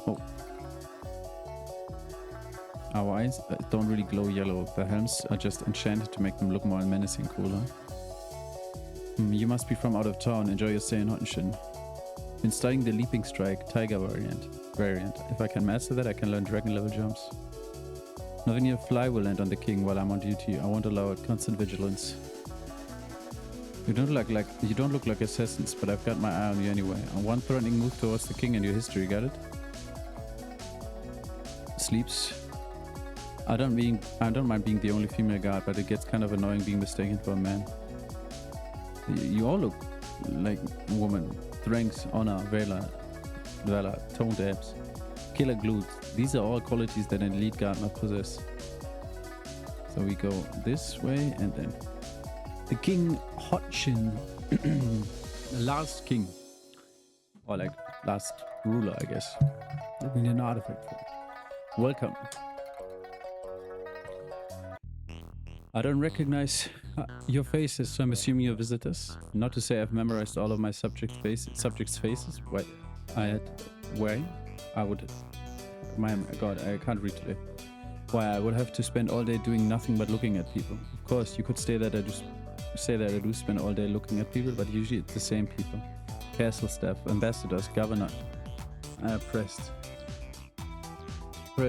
Oh. Our eyes don't really glow yellow. The helms are just enchanted to make them look more menacing cooler. You must be from out of town. Enjoy your stay in Hottenshin. Been studying the leaping strike, tiger variant. If I can master that, I can learn dragon level jumps. Nothing near fly will land on the king while I'm on duty. I won't allow it. Constant vigilance. You don't look like assassins, but I've got my eye on you anyway. On one threatening move towards the king and your history, got it? Sleeps. I don't mind being the only female guard, but it gets kind of annoying being mistaken for a man. You all look like woman. Strength, honor, valor, toned abs, killer glutes. These are all qualities that an elite guard must possess. So we go this way and then the King Hotshin, the last king, or like last ruler, I guess. We need an artifact for it. Welcome. I don't recognize your faces, so I'm assuming you're visitors. Not to say I've memorized all of my subjects' faces. Wait, my God, I can't read today. Why, I would have to spend all day doing nothing but looking at people. Of course, you could say that I do spend all day looking at people, but usually it's the same people. Castle staff, ambassadors, governor. Press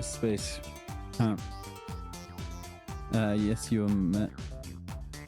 space. Yes, you're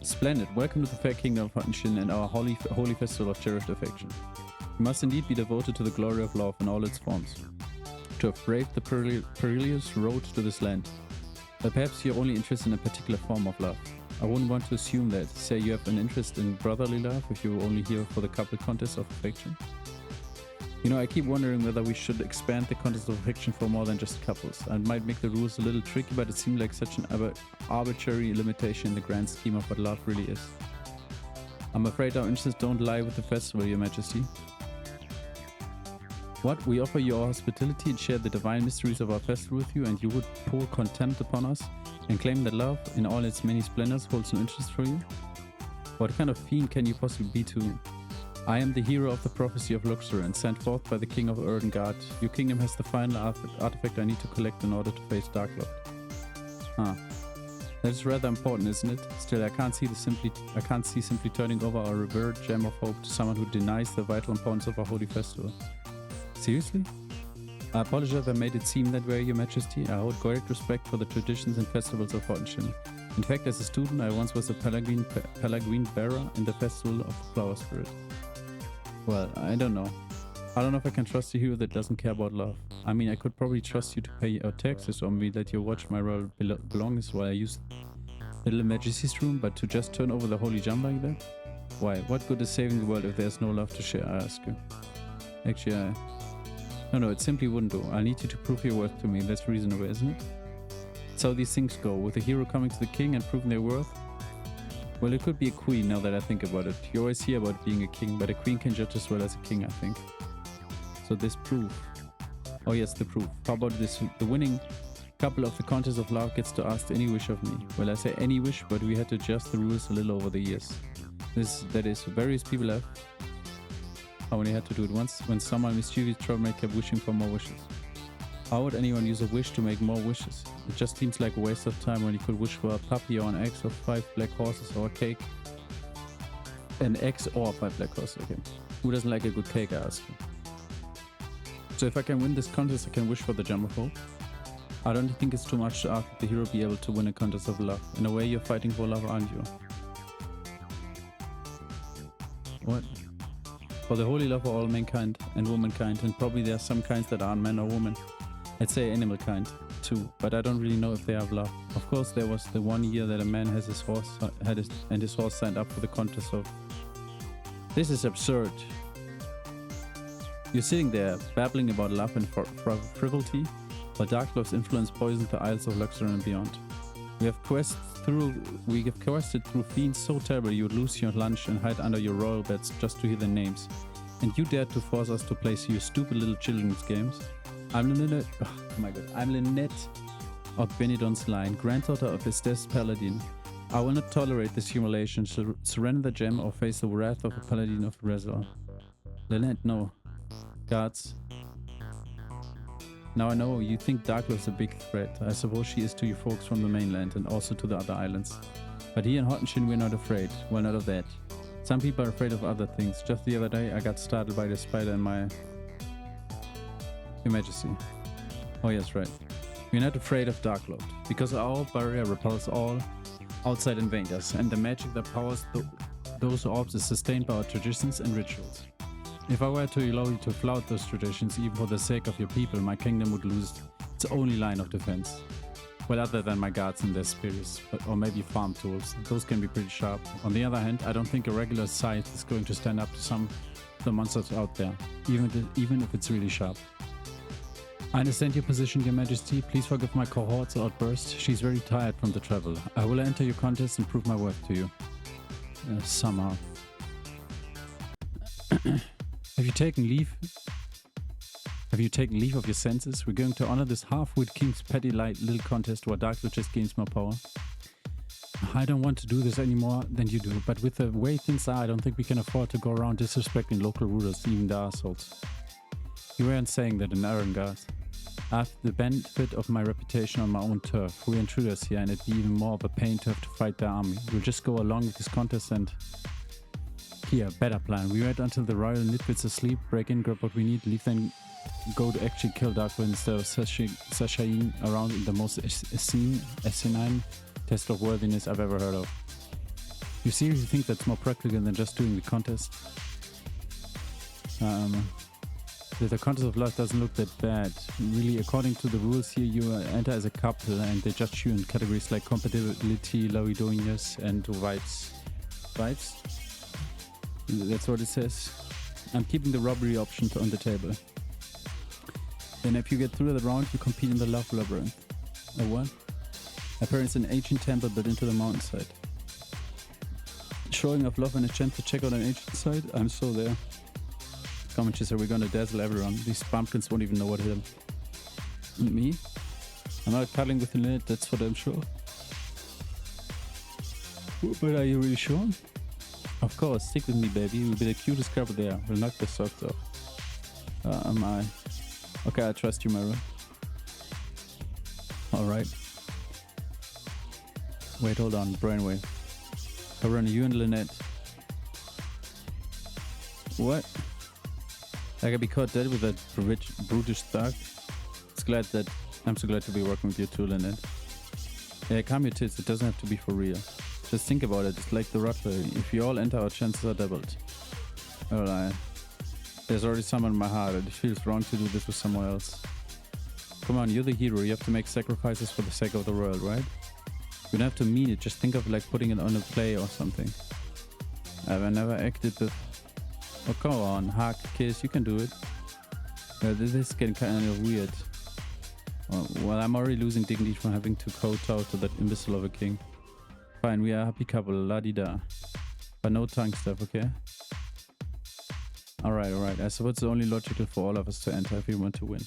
splendid. Welcome to the fair kingdom of Hottenshin and our holy festival of cherished affection. You must indeed be devoted to the glory of love in all its forms, to have braved the perilous road to this land. But perhaps you're only interested in a particular form of love. I wouldn't want to assume that. Say you have an interest in brotherly love if you're only here for the couple contest of affection. You know, I keep wondering whether we should expand the contest of affection for more than just couples. I might make the rules a little tricky, but it seemed like such an arbitrary limitation in the grand scheme of what love really is. I'm afraid our interests don't lie with the festival, Your Majesty. What? We offer you our hospitality and share the divine mysteries of our festival with you, and you would pour contempt upon us and claim that love, in all its many splendors, holds no interest for you? What kind of fiend can you possibly be to... I am the hero of the prophecy of Luxaren, sent forth by the king of Erdengard. Your kingdom has the final artifact I need to collect in order to face Darklord. That is rather important, isn't it? Still, I can't see simply turning over our revered gem of hope to someone who denies the vital importance of our holy festival. Seriously? I apologize if I made it seem that way, Your Majesty. I hold great respect for the traditions and festivals of Hottenshin. In fact, as a student, I once was a Pelagrin bearer in the festival of the Flower Spirit. Well, I don't know. I don't know if I can trust a hero that doesn't care about love. I mean, I could probably trust you to pay your taxes or maybe let you watch my royal belongings while I use the little Majesty's room, but to just turn over the holy gem like that? Why? What good is saving the world if there's no love to share, I ask you? Actually, No, it simply wouldn't do. I'll need you to prove your worth to me. That's reasonable, isn't it? That's how these things go, with a hero coming to the king and proving their worth. Well, it could be a queen now that I think about it. You always hear about being a king, but a queen can judge as well as a king, I think. So this proof. Oh yes, the proof. How about this? The winning couple of the contest of love gets to ask any wish of me. Well, I say any wish, but we had to adjust the rules a little over the years. That is, various people have. I only had to do it once when someone mischievous troublemaker kept wishing for more wishes. How would anyone use a wish to make more wishes? It just seems like a waste of time when you could wish for a puppy or an eggs or 5 black horses or a cake. An eggs or 5 black horses, okay. Who doesn't like a good cake, I ask you. So if I can win this contest, I can wish for the Gem of Hope. I don't think it's too much to ask that the hero be able to win a contest of love. In a way, you're fighting for love, aren't you? What? For the holy love of all mankind and womankind, and probably there are some kinds that aren't man or woman. I'd say animal kind too, but I don't really know if they have love. Of course, there was the one year that a man has his horse his horse signed up for the contest of. This is absurd. You're sitting there babbling about love and frivolity, while Darklord's influence poisons the Isles of Luxaren and beyond. We have quested through fiends so terrible you would lose your lunch and hide under your royal beds just to hear their names. And you dared to force us to play your stupid little children's games. I'm Lynette of Benidon's line, granddaughter of Estes Paladin. I will not tolerate this humiliation. Surrender the gem or face the wrath of a Paladin of Rezor. Lynette, no. Guards. Now I know you think Darklord's a big threat. I suppose she is to you folks from the mainland and also to the other islands. But here in Hottenshin we're not afraid. Well, not of that. Some people are afraid of other things. Just the other day I got startled by the spider in my... Your Majesty. Oh yes, right. We're not afraid of Darklord, because our barrier repels all outside invaders, and the magic that powers those orbs is sustained by our traditions and rituals. If I were to allow you to flout those traditions even for the sake of your people, my kingdom would lose its only line of defense. Well, other than my guards and their spears, or maybe farm tools. Those can be pretty sharp. On the other hand, I don't think a regular scythe is going to stand up to some of the monsters out there, even if it's really sharp. I understand your position, Your Majesty. Please forgive my cohort's outburst. She's very tired from the travel. I will enter your contest and prove my worth to you. Somehow. Have you taken leave? Have you taken leave of your senses? We're going to honor this half-wit king's petty little contest where Darklord just gains more power. I don't want to do this any more than you do, but with the way things are, I don't think we can afford to go around disrespecting local rulers, even the assholes. You weren't saying that in Arengard. I have the benefit of my reputation on my own turf. We're intruders here, and it'd be even more of a pain to have to fight their army. We'll just go along with this contest and... Here, better plan. We wait until the royal nitwits asleep, break in, grab what we need, leave, then go to actually kill Darklord instead of sashaying around in the most asinine test of worthiness I've ever heard of. You seriously think that's more practical than just doing the contest? The contest of love doesn't look that bad. Really, according to the rules here, you enter as a couple and they judge you in categories like compatibility, lowy-doiness, and vibes. Vibes? That's what it says. I'm keeping the robbery option on the table. Then if you get through the round, you compete in the love labyrinth. A what? Apparently it's an ancient temple built into the mountainside. Showing of love and a chance to check out an ancient site? I'm so there. Come on, Chisar, we're gonna dazzle everyone. These bumpkins won't even know what hit them. And me? I'm not cuddling with Lynette, that's for damn sure. But are you really sure? Of course, stick with me, baby. You'll be the cutest couple there. We'll knock the socks off. Am I? Okay, I trust you, Mara. Alright. Wait, hold on. Brainwave. Karuna, you and Lynette. What? I can be caught dead with that brutish thug. I'm so glad to be working with you too, Lynette. Yeah, calm your tits. It doesn't have to be for real. Just think about it. It's like the lottery. If you all enter, our chances are doubled. Alright. There's already someone in my heart, and it feels wrong to do this with someone else. Come on, you're the hero. You have to make sacrifices for the sake of the world, right? You don't have to mean it. Just think of like putting it on a play or something. I've never acted with... Oh, come on. Hug, kiss. You can do it. This is getting kind of weird. Well, I'm already losing dignity from having to kowtow to that imbecile of a king. Fine, we are a happy couple. La-di-da. But no tongue stuff, okay? Alright, alright. I suppose it's only logical for all of us to enter if we want to win.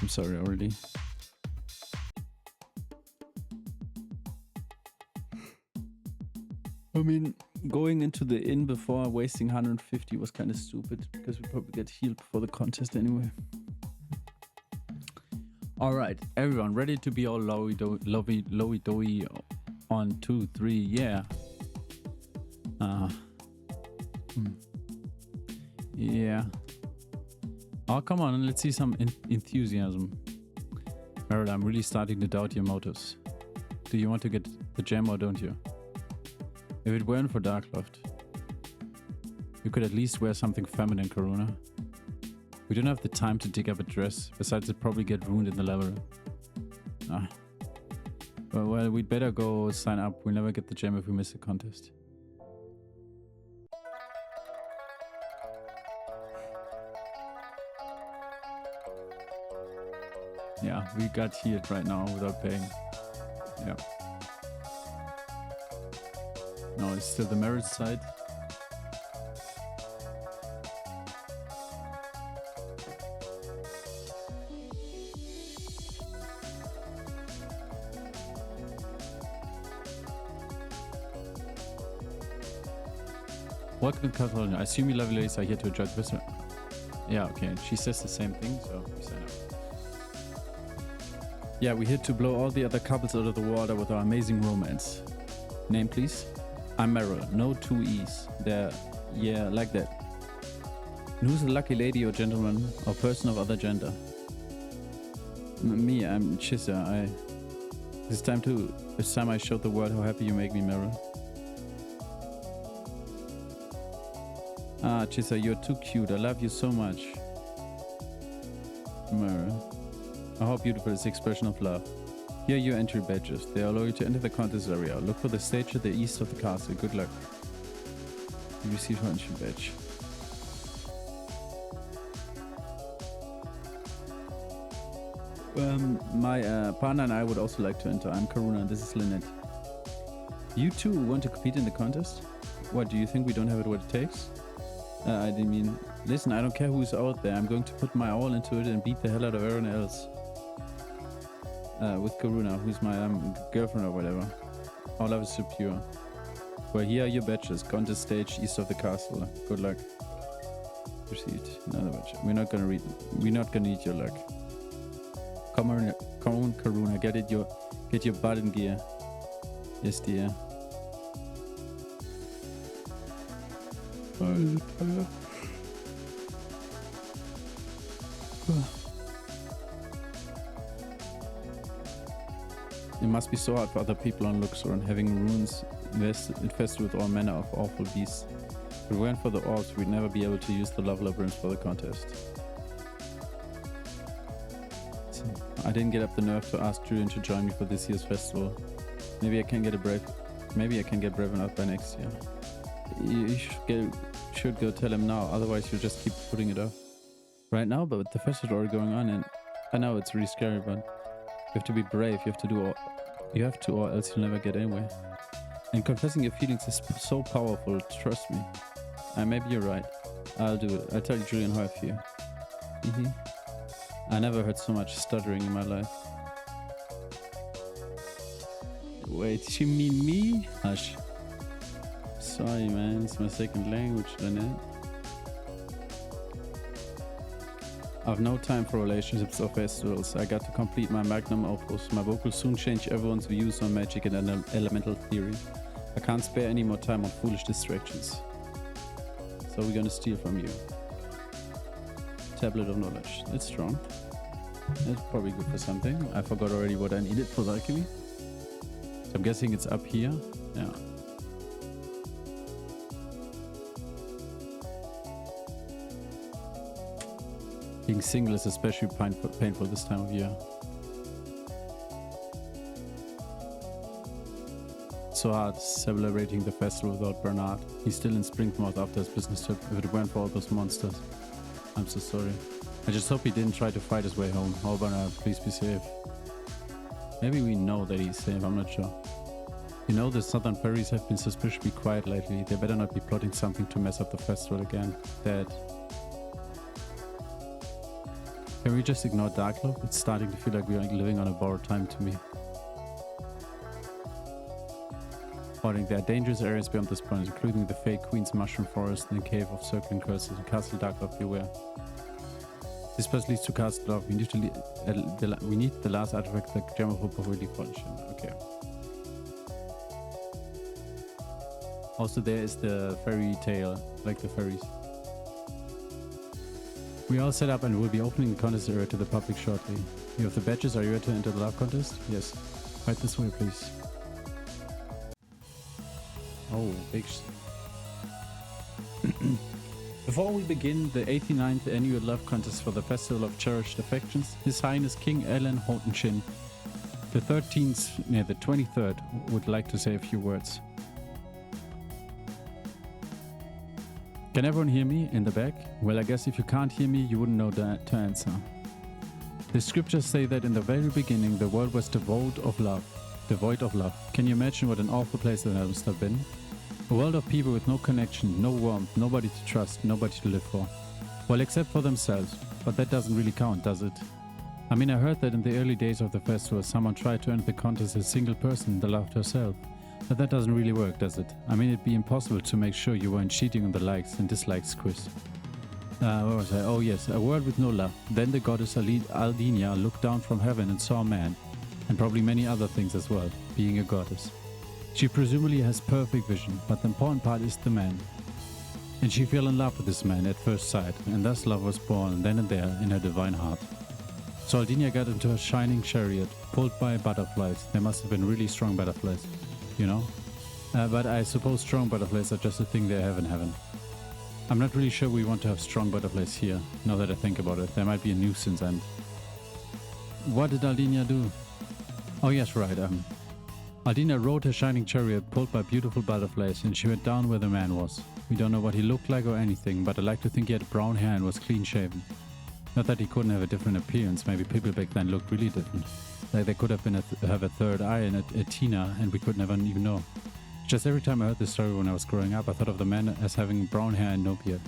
I'm sorry already. I mean, going into the inn before wasting 150 was kind of stupid because we probably get healed before the contest anyway. Alright, everyone ready to be all lowy-dowy on 2, 3, yeah. Yeah. Oh, come on, let's see some enthusiasm. Alright, I'm really starting to doubt your motives. Do you want to get the gem or don't you? If it weren't for Darklord, you could at least wear something feminine, Karuna. We don't have the time to dig up a dress, besides it'd probably get ruined in the labyrinth. Well, we'd better go sign up. We'll never get the gem if we miss the contest. Yeah, we got healed right now without paying. Yeah. No, it's still the marriage side. Welcome to California. I assume you lovely ladies are here to enjoy the business. Yeah, okay. She says the same thing, so we sign up. Yeah, we're here to blow all the other couples out of the water with our amazing romance. Name, please? I'm Meryl. No two E's. There, yeah, like that. And who's a lucky lady or gentleman or person of other gender? Me, I'm Chissa. It's time I showed the world how happy you make me, Meryl. Ah, Chissa, you're too cute. I love you so much. Meryl. Oh, how beautiful is the expression of love. Here are your entry badges. They allow you to enter the contest area. Look for the stage at the east of the castle. Good luck. You receive your entry badge. My partner and I would also like to enter. I'm Karuna and this is Lynette. You two want to compete in the contest? What, do you think we don't have it what it takes? I didn't mean... Listen, I don't care who's out there. I'm going to put my all into it and beat the hell out of everyone else. With Karuna, who's my girlfriend or whatever. Our love is so pure. Well, here are your badges. Contest stage east of the castle. Good luck. Received. Another badge. We're not gonna need your luck. Come on, Karuna, get your butt in gear. Yes, dear. It must be so hard for other people on Luxaren, having ruins infested with all manner of awful beasts. If it weren't for the orbs, we'd never be able to use the love labyrinth for the contest. So, I didn't get up the nerve to ask Julian to join me for this year's festival. Maybe I can get brave enough by next year. You should go tell him now, otherwise you'll just keep putting it off. Right now, but the festival's already going on, and I know it's really scary, but you have to be brave. You have to, or else you'll never get anywhere. And confessing your feelings is so powerful. Trust me. Maybe you're right. I'll do it. I'll tell Julian how I feel. I never heard so much stuttering in my life. Wait, you mean me? Hush. Sorry, man. It's my second language, Lynette. I've no time for relationships or festivals. I got to complete my magnum opus. My book will soon change everyone's views on magic and elemental theory. I can't spare any more time on foolish distractions. So we're gonna steal from you. Tablet of knowledge. That's strong. That's probably good for something. I forgot already what I needed for the alchemy. So I'm guessing it's up here. Yeah. Being single is especially painful this time of year. It's so hard celebrating the festival without Bernard. He's still in Springmouth after his business trip. If it weren't for all those monsters. I'm so sorry. I just hope he didn't try to fight his way home. Oh, Bernard, please be safe. Maybe we know that he's safe, I'm not sure. You know, the southern fairies have been suspiciously quiet lately. They better not be plotting something to mess up the festival again. Dad. Can we just ignore Darklove? It's starting to feel like we are living on a borrowed time to me. Warning, there are dangerous areas beyond this point, including the fake Queen's Mushroom Forest and the Cave of Circling Curses and Castle Darklove, beware. This path leads to Castle Darklove. We need the last artifact, the Gem of Hope of Really Fortune. Okay. Also there is the fairy tale, like the fairies. We all set up and will be opening the contest area to the public shortly. You have the badges. Are you ready to enter the love contest? Yes. Right this way, please. Oh, big Before we begin the 89th annual love contest for the Festival of Cherished Affections, His Highness King Alan Houghton the 23rd, would like to say a few words. Can everyone hear me in the back? Well, I guess if you can't hear me, you wouldn't know to answer. The scriptures say that in the very beginning, the world was devoid of love. Can you imagine what an awful place that must have been? A world of people with no connection, no warmth, nobody to trust, nobody to live for. Well, except for themselves. But that doesn't really count, does it? I mean, I heard that in the early days of the festival, someone tried to enter the contest as a single person that loved herself. But that doesn't really work, does it? I mean, it'd be impossible to make sure you weren't cheating on the likes and dislikes quiz. Where was I? Oh yes, a world with no love. Then the goddess Aldenia looked down from heaven and saw a man. And probably many other things as well, being a goddess. She presumably has perfect vision, but the important part is the man. And she fell in love with this man at first sight, and thus love was born then and there in her divine heart. So Aldinia got into a shining chariot, pulled by butterflies. There must have been really strong butterflies, you know? But I suppose strong butterflies are just a thing they have in heaven. I'm not really sure we want to have strong butterflies here, now that I think about it. There might be a nuisance and... What did Aldinia do? Oh yes, right, Aldinia rode her shining chariot pulled by beautiful butterflies, and she went down where the man was. We don't know what he looked like or anything, but I like to think he had brown hair and was clean shaven. Not that he couldn't have a different appearance, maybe people back then looked really different. Like they could have been have a third eye and a Tina, and we could never even know. Just every time I heard this story when I was growing up, I thought of the man as having brown hair and no beard.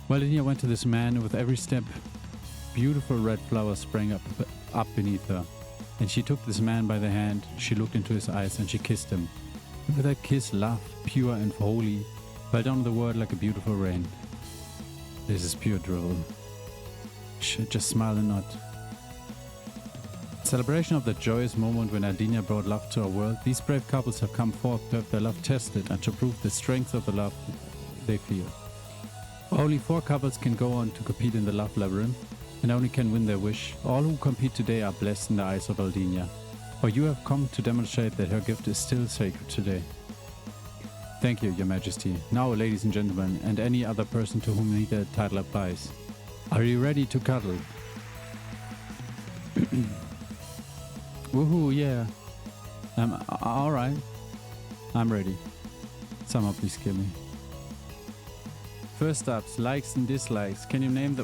Well, Aldinia went to this man, with every step beautiful red flowers sprang up beneath her. And she took this man by the hand, she looked into his eyes and she kissed him. And with that kiss, love, pure and holy, fell down the world like a beautiful rain. This is pure drivel. Just smile and nod. Celebration of the joyous moment when Aldinia brought love to our world, these brave couples have come forth to have their love tested and to prove the strength of the love they feel. Only 4 couples can go on to compete in the love labyrinth, and only can win their wish. All who compete today are blessed in the eyes of Aldinia, for you have come to demonstrate that her gift is still sacred today. Thank you, Your Majesty. Now, ladies and gentlemen, and any other person to whom neither title applies, are you ready to cuddle? Woohoo, yeah. Alright. I'm ready. Someone please kill me. First up, likes and dislikes. Can you name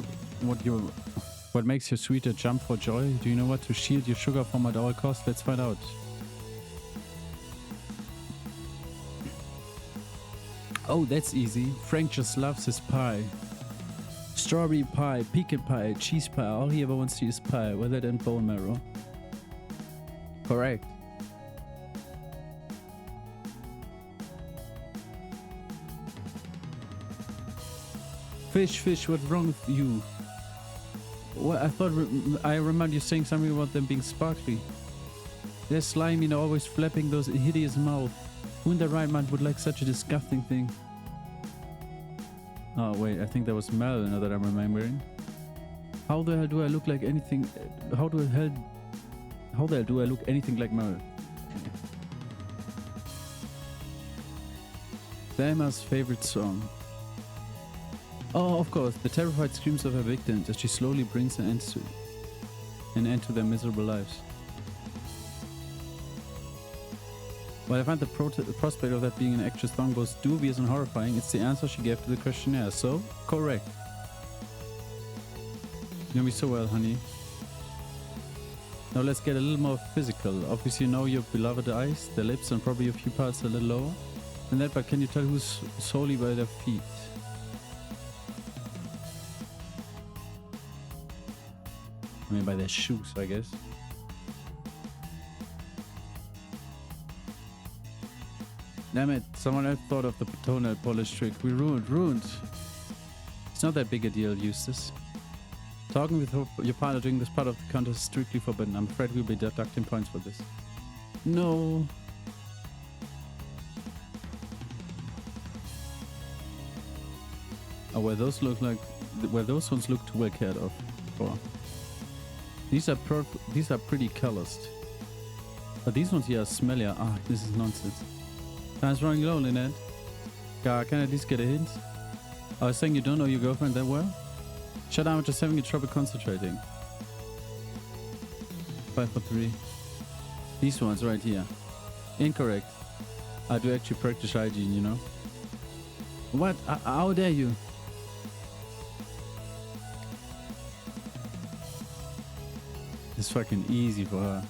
what makes your sweeter jump for joy? Do you know what to shield your sugar from at all costs? Let's find out. Oh, that's easy. Frank just loves his pie. Strawberry pie, pecan pie, cheese pie. All he ever wants to is pie, with it and bone marrow. Correct. Fish, what's wrong with you? What, I remember you saying something about them being sparkly. They're slimy and always flapping those hideous mouth. Who in their right mind would like such a disgusting thing? Oh wait, I think that was Mel now that I'm remembering. How the hell do I look like anything? How the hell do I look anything like Mel? Thelma's favorite song. Oh, of course, the terrified screams of her victims as she slowly brings an end to their miserable lives. While I find the prospect of that being an actual song both dubious and horrifying, it's the answer she gave to the questionnaire, so correct. You know me so well, honey. Now let's get a little more physical. Obviously you know your beloved eyes, their lips, and probably a few parts a little lower than that, but can you tell who's solely by their feet? I mean by their shoes, I guess. Damn it, someone else thought of the toenail polish trick. We ruined. It's not that big a deal, Eustace. Talking with your partner during this part of the contest is strictly forbidden. I'm afraid we'll be deducting points for this. No. Oh, where those ones look too well cared of for. These are pretty colored. But these ones here are smellier. Ah, this is nonsense. Time's running low, Lynette. God, can I at least get a hint? I was saying you don't know your girlfriend that well? Shut up, I'm just having trouble concentrating. 5 for 3. These ones right here. Incorrect. I do actually practice hygiene, you know. What? How dare you? It's fucking easy for her.